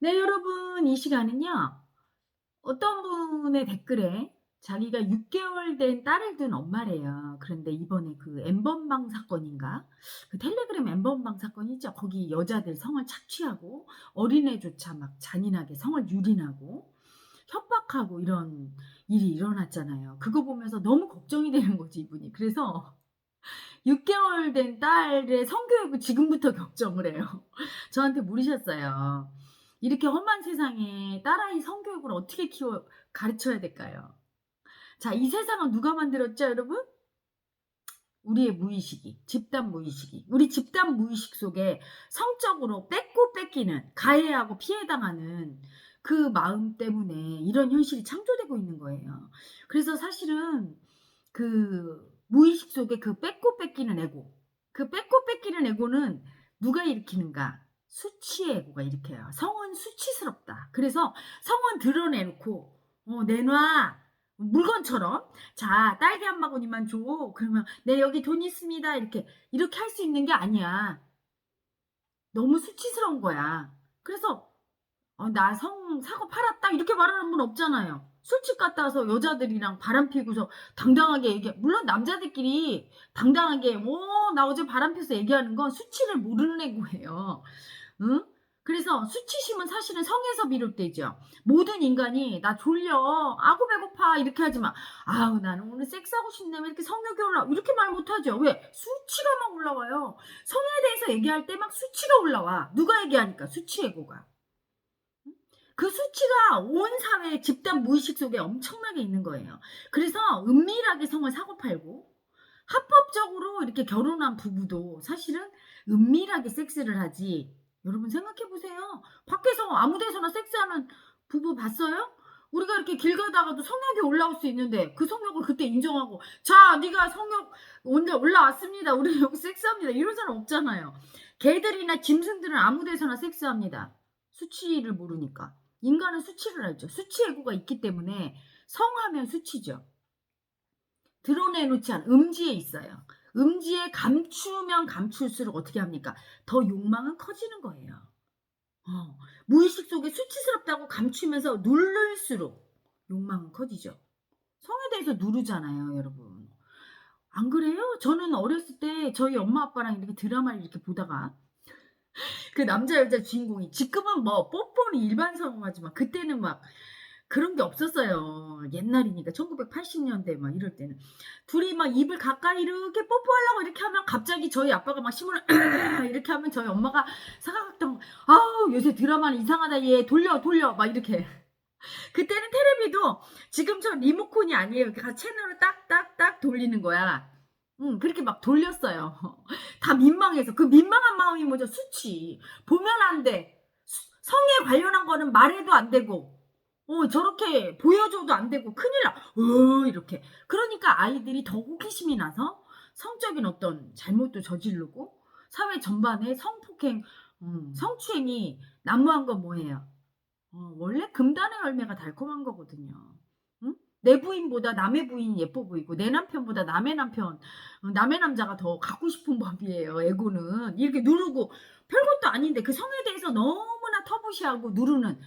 네, 여러분, 이 시간은요, 어떤 분의 댓글에 자기가 6개월 된 딸을 둔 엄마래요. 그런데 이번에 그 엠번방 사건인가? 그 텔레그램 엠번방 사건 있죠? 거기 여자들 성을 착취하고 어린애조차 막 잔인하게 성을 유린하고 협박하고 이런 일이 일어났잖아요. 그거 보면서 너무 걱정이 되는 거지, 이분이. 그래서 6개월 된 딸의 성교육을 지금부터 걱정을 해요. 저한테 물으셨어요. 이렇게 험한 세상에 딸아이 성교육을 어떻게 가르쳐야 될까요? 자, 이 세상은 누가 만들었죠, 여러분? 우리의 무의식이, 집단 무의식이. 우리 집단 무의식 속에 성적으로 뺏고 뺏기는, 가해하고 피해당하는 그 마음 때문에 이런 현실이 창조되고 있는 거예요. 그래서 사실은 그 무의식 속에 그 뺏고 뺏기는 에고, 그 뺏고 뺏기는 에고는 누가 일으키는가? 수치의 에고가 일으켜요. 성은 수치스럽다. 그래서 성은 드러내놓고 내놔. 물건처럼 자 딸기 한 바구니만 줘. 그러면 네 여기 돈 있습니다. 이렇게 할 수 있는 게 아니야. 너무 수치스러운 거야. 그래서 나 사고 팔았다 이렇게 말하는 분 없잖아요. 술집 갔다 와서 여자들이랑 바람 피고서 당당하게 물론 남자들끼리 당당하게 나 어제 바람 펴서 얘기하는 건 수치를 모르는 애고예요. 응? 그래서 수치심은 사실은 성에서 비롯되죠. 모든 인간이 나 졸려, 아구 배고파 이렇게 하지 마. 아우 나는 오늘 섹스하고 싶네 왜 이렇게 성욕이 올라와 이렇게 말 못하죠. 왜? 수치가 막 올라와요. 성에 대해서 얘기할 때 막 수치가 올라와. 누가 얘기하니까 수치애고가. 그 수치가 온 사회 집단 무의식 속에 엄청나게 있는 거예요. 그래서 은밀하게 성을 사고팔고 합법적으로 이렇게 결혼한 부부도 사실은 은밀하게 섹스를 하지. 여러분 생각해 보세요. 밖에서 아무 데서나 섹스하는 부부 봤어요? 우리가 이렇게 길 가다가도 성욕이 올라올 수 있는데 그 성욕을 그때 인정하고 자 네가 성욕 오늘 올라왔습니다. 우리 여기 섹스합니다. 이런 사람 없잖아요. 개들이나 짐승들은 아무 데서나 섹스합니다. 수치를 모르니까. 인간은 수치를 알죠. 수치 애고가 있기 때문에 성하면 수치죠. 드러내놓지 않은 음지에 있어요. 음지에 감추면 감출수록 어떻게 합니까? 더 욕망은 커지는 거예요. 무의식 속에 수치스럽다고 감추면서 누를수록 욕망은 커지죠. 성에 대해서 누르잖아요, 여러분. 안 그래요? 저는 어렸을 때 저희 엄마 아빠랑 이렇게 드라마를 이렇게 보다가 그 남자 여자 주인공이 지금은 뭐 뽀뽀는 일반 성하지만 그때는 막 그런 게 없었어요. 옛날이니까 1980년대 막 이럴 때는. 둘이 막 입을 가까이 이렇게 뽀뽀하려고 이렇게 하면 갑자기 저희 아빠가 막 신문을 이렇게 하면 저희 엄마가 사각당 아우 요새 드라마는 이상하다 얘 돌려 막 이렇게. 그때는 테레비도 지금처럼 리모컨이 아니에요. 이렇게 채널을 딱딱딱 돌리는 거야. 그렇게 막 돌렸어요. 다 민망해서. 그 민망한 마음이 뭐죠? 수치. 보면 안 돼. 성에 관련한 거는 말해도 안 되고 저렇게 보여줘도 안 되고 큰일 나. 이렇게. 그러니까 아이들이 더 호기심이 나서 성적인 어떤 잘못도 저지르고 사회 전반에 성폭행, 성추행이 난무한 건 뭐예요? 원래 금단의 열매가 달콤한 거거든요. 응? 내 부인보다 남의 부인이 예뻐 보이고 내 남편보다 남의 남편, 남의 남자가 더 갖고 싶은 법이에요. 에고는 이렇게 누르고 별것도 아닌데 그 성에 대해서 너무나 터부시하고 누르는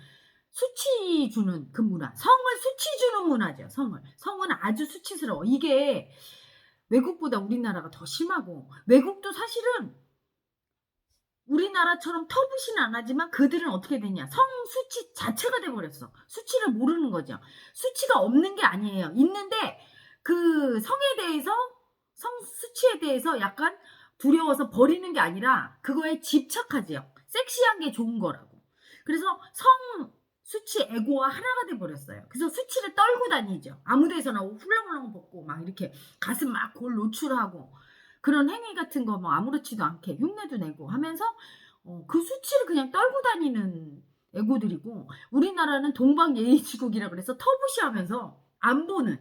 수치 주는 그 문화. 성을 수치 주는 문화죠. 성은 아주 수치스러워. 이게 외국보다 우리나라가 더 심하고 외국도 사실은 우리나라처럼 터부시는 안 하지만 그들은 어떻게 되냐. 성수치 자체가 돼버렸어. 수치를 모르는 거죠. 수치가 없는 게 아니에요. 있는데 그 성에 대해서 성수치에 대해서 약간 두려워서 버리는 게 아니라 그거에 집착하지요. 섹시한 게 좋은 거라고. 그래서 성 수치 에고와 하나가 돼버렸어요. 그래서 수치를 떨고 다니죠. 아무 데서나 훌렁훌렁 벗고 막 이렇게 가슴 막 골 노출하고 그런 행위 같은 거 뭐 아무렇지도 않게 흉내도 내고 하면서 그 수치를 그냥 떨고 다니는 애고들이고 우리나라는 동방예의지국이라 그래서 터부시하면서 안 보는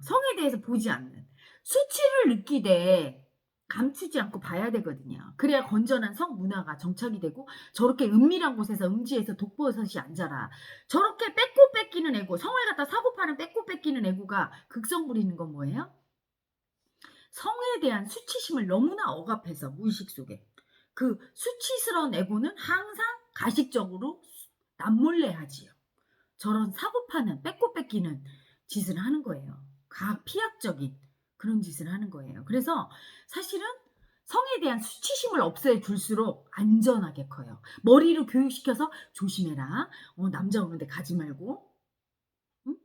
성에 대해서 보지 않는 수치를 느끼되 감추지 않고 봐야 되거든요. 그래야 건전한 성 문화가 정착이 되고 저렇게 은밀한 곳에서 음지에서 독버섯이 안 자라. 저렇게 뺏고 뺏기는 애고 성을 갖다 사고 파는 뺏고 뺏기는 애고가 극성 부리는 건 뭐예요? 성에 대한 수치심을 너무나 억압해서 무의식 속에 그 수치스러운 에고는 항상 가식적으로 남몰래 하지요. 저런 사고 파는 빼고 뺏기는 짓을 하는 거예요. 피약적인 그런 짓을 하는 거예요. 그래서 사실은 성에 대한 수치심을 없애줄수록 안전하게 커요. 머리로 교육시켜서 "조심해라. 남자 오는데 가지 말고. 응?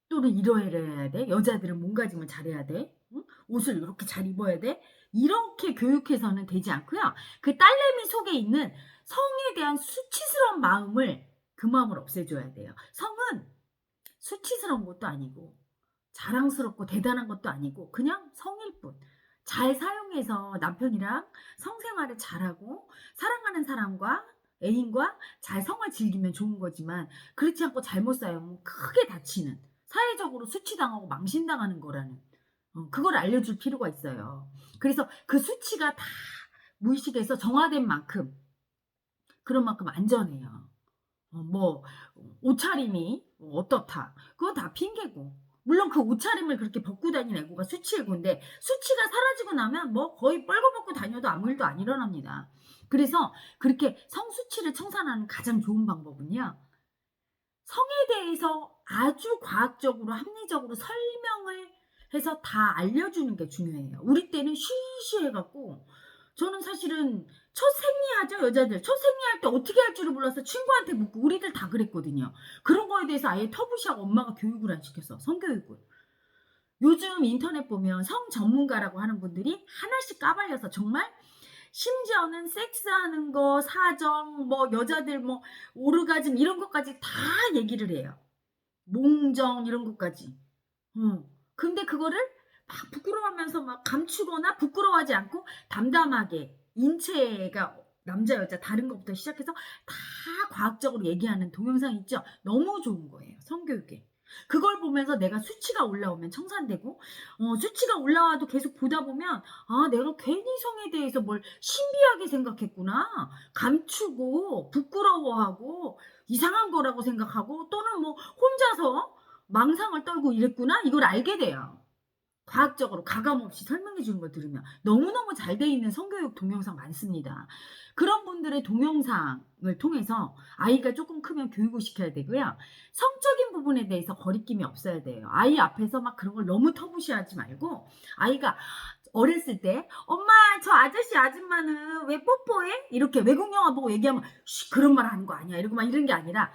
또는 이러이러해야 돼. 여자들은 몸가짐을 잘해야 돼. 응? 옷을 요렇게 잘 입어야 돼." 이렇게 교육해서는 되지 않고요. 그 딸내미 속에 있는 성에 대한 수치스러운 마음을 그 마음을 없애줘야 돼요. 성은 수치스러운 것도 아니고 자랑스럽고 대단한 것도 아니고 그냥 성일 뿐. 잘 사용해서 남편이랑 성생활을 잘하고 사랑하는 사람과 애인과 잘 성을 즐기면 좋은 거지만 그렇지 않고 잘못 사용하면 크게 다치는 사회적으로 수치당하고 망신당하는 거라는 그걸 알려줄 필요가 있어요. 그래서 그 수치가 다 무의식에서 정화된 만큼 그런 만큼 안전해요. 뭐 옷차림이 어떻다. 그건 다 핑계고. 물론 그 옷차림을 그렇게 벗고 다니는 애고가 수치 애고인데 수치가 사라지고 나면 뭐 거의 뻘거벗고 다녀도 아무 일도 안 일어납니다. 그래서 그렇게 성수치를 청산하는 가장 좋은 방법은요. 성에 대해서 아주 과학적으로 합리적으로 설명을 해서 다 알려주는 게 중요해요. 우리 때는 쉬쉬해 갖고 저는 사실은 첫 생리하죠, 여자들. 첫 생리할 때 어떻게 할 줄을 몰라서 친구한테 묻고 우리들 다 그랬거든요. 그런 거에 대해서 아예 터부시하고 엄마가 교육을 안 시켰어, 성교육을. 요즘 인터넷 보면 성 전문가라고 하는 분들이 하나씩 까발려서 정말 심지어는 섹스하는 거, 사정, 뭐 여자들 뭐 오르가즘 이런 것까지 다 얘기를 해요. 몽정 이런 것까지. 근데 그거를 막 부끄러워하면서 막 감추거나 부끄러워하지 않고 담담하게 인체가 남자 여자 다른 것부터 시작해서 다 과학적으로 얘기하는 동영상 있죠. 너무 좋은 거예요, 성교육에. 그걸 보면서 내가 수치가 올라오면 청산되고 수치가 올라와도 계속 보다 보면 '아 내가 괜히 성에 대해서 뭘 신비하게 생각했구나. 감추고 부끄러워하고 이상한 거라고 생각하고 또는 뭐 혼자서 망상을 떨고 이랬구나.' 이걸 알게 돼요. 과학적으로 가감 없이 설명해 주는 걸 들으면 너무너무 잘 돼 있는 성교육 동영상 많습니다. 그런 분들의 동영상을 통해서 아이가 쪼끔 크면 교육을 시켜야 되고요. 성적인 부분에 대해서 거리낌이 없어야 돼요. 아이 앞에서 막 그런 걸 너무 터부시하지 말고 아이가 어렸을 때 "엄마 저 아저씨 아줌마는 왜 뽀뽀해?" 이렇게 외국 영화 보고 얘기하면 "쉬 그런 말 하는 거 아니야." 이러고 막 이런 게 아니라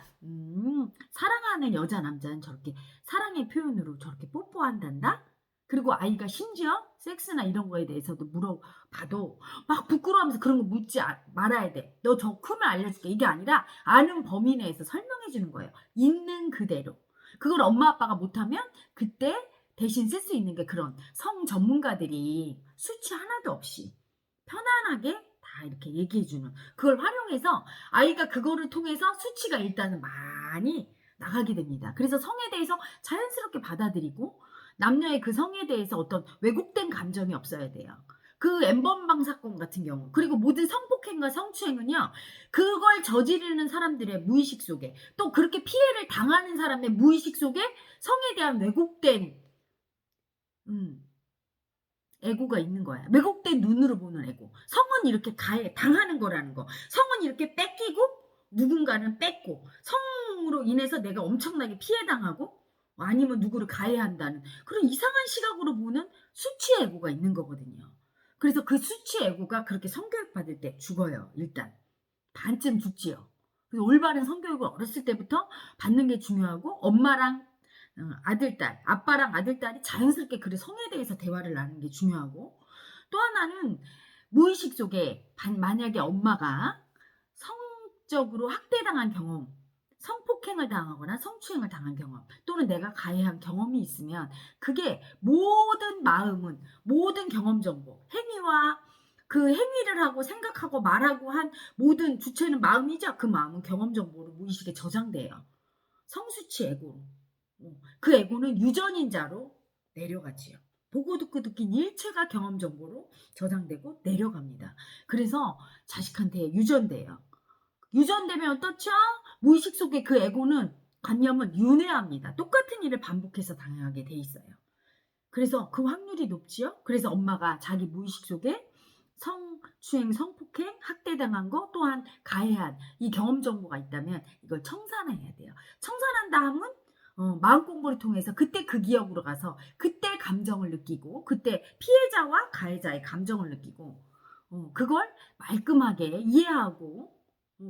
사랑하는 여자 남자는 저렇게 사랑의 표현으로 저렇게 뽀뽀한단다. 그리고 아이가 심지어 섹스나 이런 거에 대해서도 물어봐도 막 부끄러워하면서 그런 거 묻지 말아야 돼. "너 저 크면 알려줄게." 이게 아니라 아는 범위 내에서 설명해 주는 거예요. 있는 그대로. 그걸 엄마 아빠가 못하면 그때 대신 쓸 수 있는 게 그런 성 전문가들이 수치 하나도 없이 편안하게 다 이렇게 얘기해 주는 그걸 활용해서 아이가 그거를 통해서 수치가 일단은 많이 나가게 됩니다. 그래서 성에 대해서 자연스럽게 받아들이고 남녀의 그 성에 대해서 어떤 왜곡된 감정이 없어야 돼요. 그 엠번방 사건 같은 경우 그리고 모든 성폭행과 성추행은요. 그걸 저지르는 사람들의 무의식 속에 또 그렇게 피해를 당하는 사람의 무의식 속에 성에 대한 왜곡된 음 애고가 있는 거야. 왜곡된 눈으로 보는 애고. 성은 이렇게 당하는 거라는 거. 성은 이렇게 뺏기고 누군가는 뺏고 성으로 인해서 내가 엄청나게 피해당하고 아니면 누구를 가해한다는 그런 이상한 시각으로 보는 수치 애고가 있는 거거든요. 그래서 그 수치 애고가 그렇게 성교육 받을 때 죽어요, 일단. 반쯤 죽지요. 그래서 올바른 성교육을 어렸을 때부터 받는 게 중요하고 엄마랑 아들, 딸, 아빠랑 아들, 딸이 자연스럽게 그 성에 대해서 대화를 나누는 게 중요하고 또 하나는 무의식 속에 만약에 엄마가 성적으로 학대당한 경험, 성폭행을 당하거나 성추행을 당한 경험 또는 내가 가해한 경험이 있으면 그게 모든 마음은 모든 경험 정보, 행위와 그 행위를 하고 생각하고 말하고 한 모든 주체는 마음이죠. 그 마음은 경험 정보로 무의식에 저장돼요. 성수치 애고로. 그 애고는 유전인자로 내려가지요. 보고 듣고 느낀 일체가 경험 정보로 저장되고 내려갑니다. 그래서 자식한테 유전돼요. 유전되면 어떻죠? 무의식 속에 그 애고는 관념은 윤회합니다. 똑같은 일을 반복해서 당하게 돼 있어요. 그래서 그 확률이 높지요. 그래서 엄마가 자기 무의식 속에 성추행, 성폭행, 학대당한 거 또한 가해한 이 경험 정보가 있다면 이걸 청산해야 돼요. 청산한 다음은 마음 공부를 통해서 그때 그 기억으로 가서 그때 감정을 느끼고 그때 피해자와 가해자의 감정을 느끼고 그걸 말끔하게 이해하고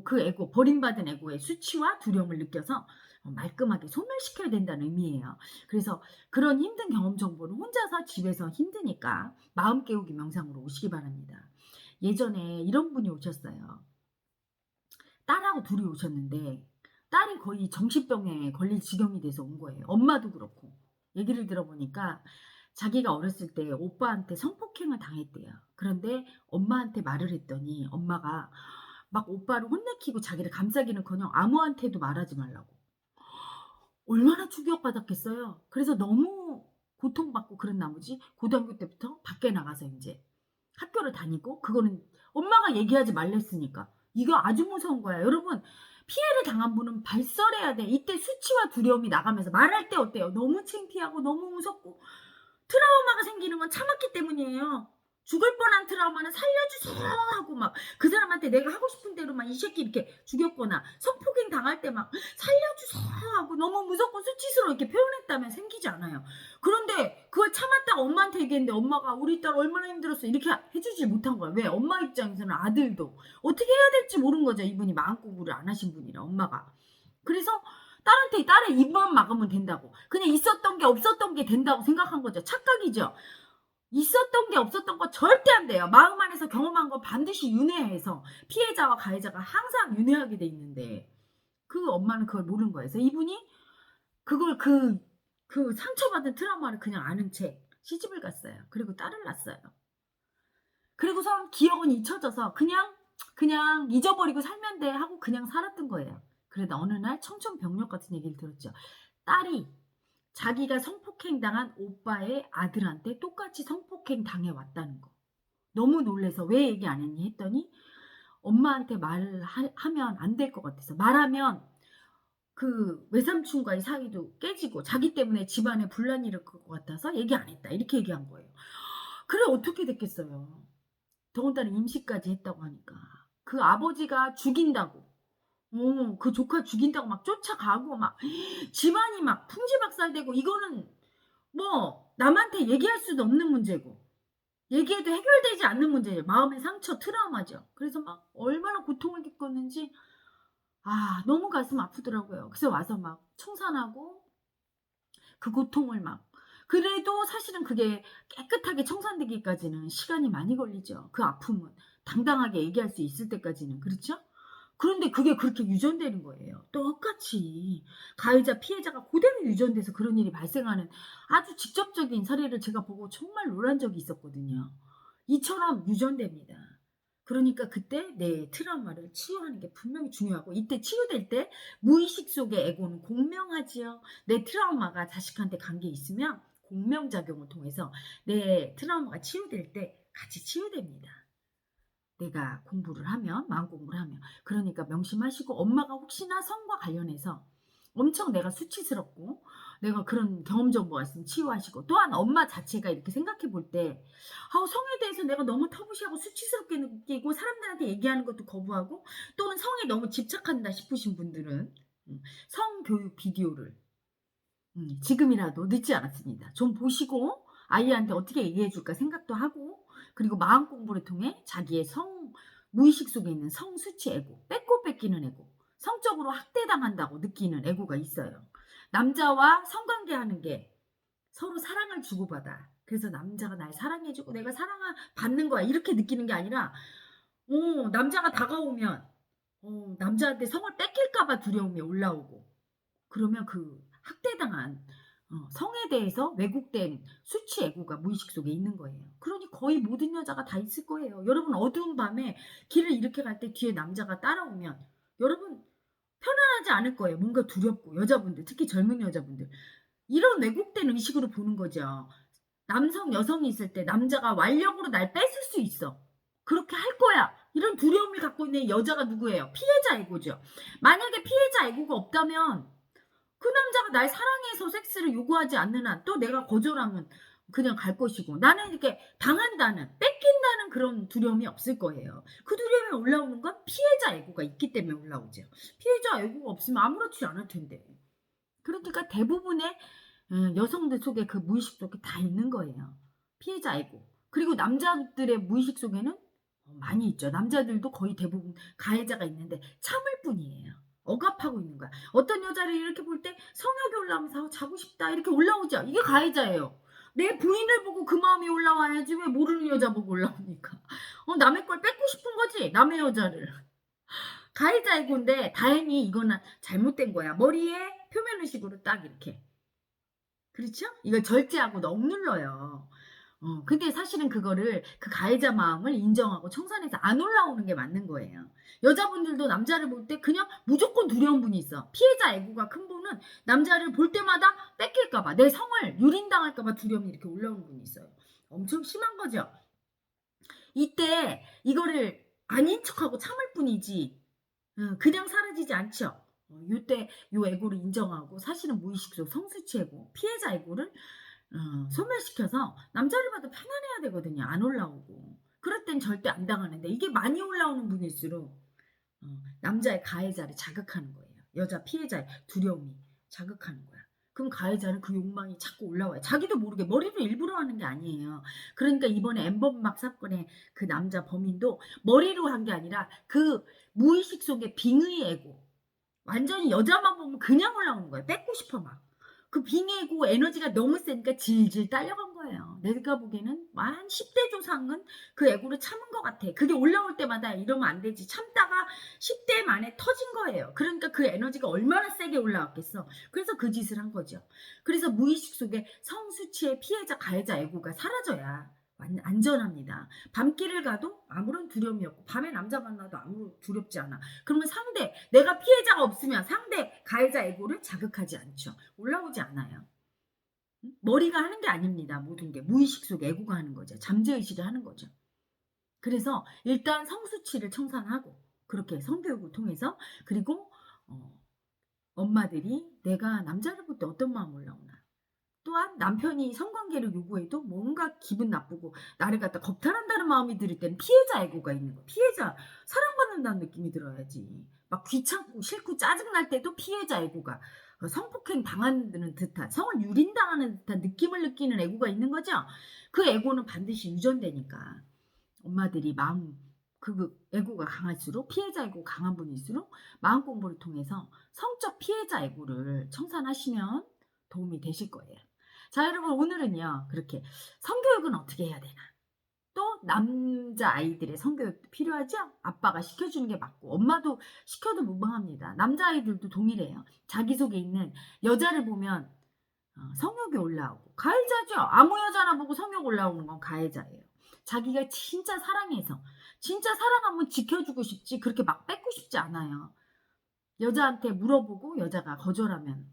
그 에고 버림받은 에고의 수치와 두려움을 느껴서 말끔하게 소멸시켜야 된다는 의미예요. 그래서 그런 힘든 경험 정보를 혼자서 집에서 힘드니까 마음 깨우기 명상으로 오시기 바랍니다. 예전에 이런 분이 오셨어요. 딸하고 둘이 오셨는데 딸이 거의 정신병에 걸릴 지경이 돼서 온 거예요. 엄마도 그렇고. 얘기를 들어보니까 자기가 어렸을 때 오빠한테 성폭행을 당했대요. 그런데 엄마한테 말을 했더니 엄마가 막 오빠를 혼내키고 자기를 감싸기는커녕 아무한테도 말하지 말라고. 얼마나 충격받았겠어요. 그래서 너무 고통받고 그런 나머지 고등학교 때부터 밖에 나가서 인제 학교를 다니고 그거는 엄마가 얘기하지 말랬으니까. 이거 아주 무서운 거야. 여러분 피해를 당한 분은 발설해야 돼. 이때 수치와 두려움이 나가면서 말할 때 어때요? 너무 창피하고 너무 무섭고 트라우마가 생기는 건 참았기 때문이에요. 죽을 뻔한 트라우마는 "살려주세요." 하고 막 그 사람한테 내가 하고 싶은 대로 막 이 새끼 이렇게 죽였거나 성폭행 당할 때 막 "살려주세요." 하고 너무 무섭고 수치스러워 이렇게 표현했다면 생기지 않아요. 그런데 그걸 참았다가 엄마한테 얘기했는데 엄마가 "우리 딸 얼마나 힘들었어." 이렇게 해 주지 못한 거야. 왜? 엄마 입장에서는 아들도 어떻게 해야 될지 모르는 거죠. 이분이 마음 공부를 안 하신 분이라 엄마가. 그래서 딸한테 딸의 입만 막으면 된다고. 그냥 있었던 게 없었던 게 된다고 생각한 거죠. 착각이죠. 있었던 게 없었던 거 절대 안 돼요. 마음 안에서 경험한 거 반드시 윤회해서 피해자와 가해자가 항상 윤회하게 돼 있는데 그 엄마는 그걸 모르는 거예요. 그래서 이분이 그걸 그 상처받은 트라우마를 그냥 아는 채 시집을 갔어요. 그리고 딸을 낳았어요. 그리고선 기억은 잊혀져서 그냥 잊어버리고 살면 돼 하고 그냥 살았던 거예요. 그러다 어느 날 청천벽력 같은 얘기를 들었죠. 딸이 자기가 성폭행 당한 오빠의 아들한테 똑같이 성폭행 당해 왔다는 거. 너무 놀라서 "왜 얘기 안 했니?" 했더니 엄마한테 말을 하면 안 될 것 같아서. 말하면 그 외삼촌과의 사이도 깨지고 자기 때문에 집안에 분란이 일을 것 같아서 "얘기 안 했다." 이렇게 얘기한 거예요. 그래 어떻게 됐겠어요. 더군다나 임시까지 했다고 하니까. 그 아버지가 죽인다고 그 조카 죽인다고 막 쫓아가고 막 집안이 막 풍지박살되고 이거는 뭐 남한테 얘기할 수도 없는 문제고 얘기해도 해결되지 않는 문제예요. 마음의 상처, 트라우마죠. 그래서 막 얼마나 고통을 겪었는지 너무 가슴 아프더라고요. 그래서 와서 막 청산하고 그 고통을 막 그래도 사실은 그게 깨끗하게 청산되기까지는 시간이 많이 걸리죠. 그 아픔은 당당하게 얘기할 수 있을 때까지는. 그렇죠? 그런데 그게 그렇게 유전되는 거예요. 똑같이 가해자, 피해자가 고대로 유전돼서 그런 일이 발생하는 아주 직접적인 사례를 제가 보고 정말 놀란 적이 있었거든요. 이처럼 유전됩니다. 그러니까 그때 내 트라우마를 치유하는 게 분명히 중요하고 이때 치유될 때 무의식 속의 에고는 공명하지요. 내 트라우마가 자식한테 간 게 있으면 공명작용을 통해서 내 트라우마가 치유될 때 같이 치유됩니다. 내가 공부를 하면 마음 공부를 하면. 그러니까 명심하시고 엄마가 혹시나 성과 관련해서 엄청 내가 수치스럽고 내가 그런 경험 정보가 있으면 치유하시고 또한 엄마 자체가 이렇게 생각해 볼 때 성에 대해서 내가 너무 터부시하고 수치스럽게 느끼고 사람들한테 얘기하는 것도 거부하고 또는 성에 너무 집착한다 싶으신 분들은 성교육 비디오를 지금이라도 늦지 않았습니다. 좀 보시고 아이한테 어떻게 얘기해 줄까 생각도 하고 그리고 마음 공부를 통해 자기의 무의식 속에 있는 성수치 에고, 뺏고 뺏기는 에고, 성적으로 학대당한다고 느끼는 에고가 있어요. 남자와 성관계하는 게 서로 사랑을 주고받아. 그래서 남자가 날 사랑해주고 내가 사랑을 받는 거야. 이렇게 느끼는 게 아니라 남자가 다가오면 남자한테 성을 뺏길까 봐 두려움이 올라오고 그러면 그 학대당한 성에 대해서 왜곡된 수치 애고가 무의식 속에 있는 거예요. 그러니 거의 모든 여자가 다 있을 거예요. 여러분 어두운 밤에 길을 이렇게 갈 때 뒤에 남자가 따라오면 여러분 편안하지 않을 거예요. 뭔가 두렵고 여자분들 특히 젊은 여자분들 이런 왜곡된 의식으로 보는 거죠. 남성, 여성이 있을 때 남자가 완력으로 날 뺏을 수 있어. 그렇게 할 거야. 이런 두려움을 갖고 있는 여자가 누구예요? 피해자 애고죠. 만약에 피해자 애고가 없다면 그 남자가 날 사랑해서 섹스를 요구하지 않는 한 또 내가 거절하면 그냥 갈 것이고 나는 이렇게 당한다는 뺏긴다는 그런 두려움이 없을 거예요. 그 두려움이 올라오는 건 피해자 애고가 있기 때문에 올라오죠. 피해자 애고가 없으면 아무렇지 않을 텐데. 그러니까 대부분의 여성들 속에 그 무의식 속에 다 있는 거예요. 피해자 애고. 그리고 남자들의 무의식 속에는 많이 있죠. 남자들도 거의 대부분 가해자가 있는데 참을 뿐이에요. 억압하고 있는 거야. 어떤 여자를 이렇게 볼 때 성욕이 올라오면서 자고 싶다 이렇게 올라오죠. 이게 가해자예요. 내 부인을 보고 그 마음이 올라와야지 왜 모르는 여자 보고 올라오니까. 남의 걸 뺏고 싶은 거지. 남의 여자를. 가해자 애고인데 다행히 이거는 잘못된 거야. 머리에 표면 의식으로 딱 이렇게. 그렇죠? 이걸 절제하고 억눌러요. 근데 사실은 그거를 그 가해자 마음을 인정하고 청산해서 안 올라오는 게 맞는 거예요. 여자분들도 남자를 볼 때 그냥 무조건 두려운 분이 있어. 피해자 애고가 큰 분은 남자를 볼 때마다 뺏길까 봐, 내 성을 유린당할까 봐 두려움이 이렇게 올라오는 분이 있어요. 엄청 심한 거죠. 이때 이거를 아닌 척하고 참을 뿐이지 그냥 사라지지 않죠. 요때 요 애고를 인정하고 사실은 무의식 속 성수치 애고, 피해자 애고를 소멸시켜서 남자를 봐도 편안해야 되거든요. 안 올라오고. 그럴 땐 절대 안 당하는데 이게 많이 올라오는 분일수록 남자의 가해자를 자극하는 거예요. 여자 피해자의 두려움이 자극하는 거야. 그럼 가해자는 그 욕망이 자꾸 올라와요. 자기도 모르게 머리로 일부러 하는 게 아니에요. 그러니까 이번에 엠번막 사건의 그 남자 범인도 머리로 한 게 아니라 그 무의식 속에 빙의 애고 완전히 여자만 보면 그냥 올라오는 거예요. 뺏고 싶어 막. 그 빙의고 에너지가 너무 세니까 질질 딸려간 거예요. 내가 보기에는 한 10대 조상은 그 애고를 참은 것 같아. 그게 올라올 때마다 이러면 안 되지. 참다가 10대 만에 터진 거예요. 그러니까 그 에너지가 얼마나 세게 올라왔겠어. 그래서 그 짓을 한 거죠. 그래서 무의식 속에 성수치의 피해자, 가해자 애고가 사라져야 안전합니다. 밤길을 가도 아무런 두려움이 없고 밤에 남자 만나도 아무 두렵지 않아. 그러면 상대, 내가 피해자가 없으면 상대 가해자 애고를 자극하지 않죠. 올라오지 않아요. 머리가 하는 게 아닙니다. 모든 게 무의식 속 애고가 하는 거죠. 잠재의식이 하는 거죠. 그래서 일단 성수치를 청산하고 그렇게 성교육을 통해서 그리고 엄마들이 내가 남자를 볼 때 어떤 마음 올라오나 또한 남편이 성관계를 요구해도 뭔가 기분 나쁘고 나를 갖다 겁탈한다는 마음이 들 때는 피해자 애고가 있는 거야. 피해자 사랑받는다는 느낌이 들어야지. 막 귀찮고 싫고 짜증날 때도 피해자 애고가 성폭행 당하는 듯한 성을 유린당하는 듯한 느낌을 느끼는 애고가 있는 거죠. 그 애고는 반드시 유전되니까 엄마들이 마음 그 애고가 강할수록 피해자 애고 강한 분일수록 마음 공부를 통해서 성적 피해자 애고를 청산하시면 도움이 되실 거예요. 자, 여러분 오늘은요. 그렇게 성교육은 어떻게 해야 되나? 또 남자 아이들의 성교육도 필요하죠? 아빠가 시켜주는 게 맞고 엄마도 시켜도 무방합니다. 남자 아이들도 동일해요. 자기 속에 있는 여자를 보면 성욕이 올라오고 가해자죠. 아무 여자나 보고 성욕 올라오는 건 가해자예요. 자기가 진짜 사랑해서 진짜 사랑하면 지켜주고 싶지 그렇게 막 뺏고 싶지 않아요. 여자한테 물어보고 여자가 거절하면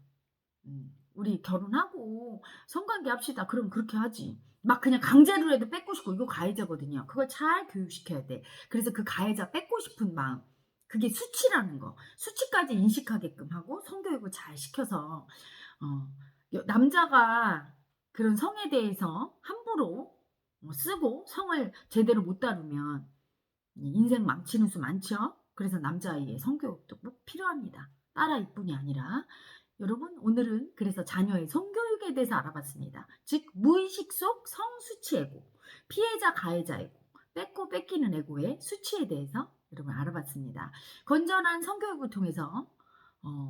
우리 결혼하고 성관계 합시다. 그럼 그렇게 하지. 막 그냥 강제로라도 뺏고 싶고 이거 가해자거든요. 그걸 잘 교육시켜야 돼. 그래서 그 가해자 뺏고 싶은 마음 그게 수치라는 거. 수치까지 인식하게끔 하고 성교육을 잘 시켜서 남자가 그런 성에 대해서 함부로 쓰고 성을 제대로 못 다루면 인생 망치는 수 많죠. 그래서 남자아이의 성교육도 꼭 필요합니다. 딸아이뿐이 아니라 여러분 오늘은 그래서 자녀의 성교육에 대해서 알아봤습니다. 즉 무의식 속 성수치 애고, 피해자 가해자 애고, 뺏고 뺏기는 애고의 수치에 대해서 여러분 알아봤습니다. 건전한 성교육을 통해서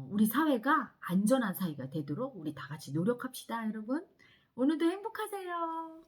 우리 사회가 안전한 사회가 되도록 우리 다 같이 노력합시다, 여러분. 오늘도 행복하세요.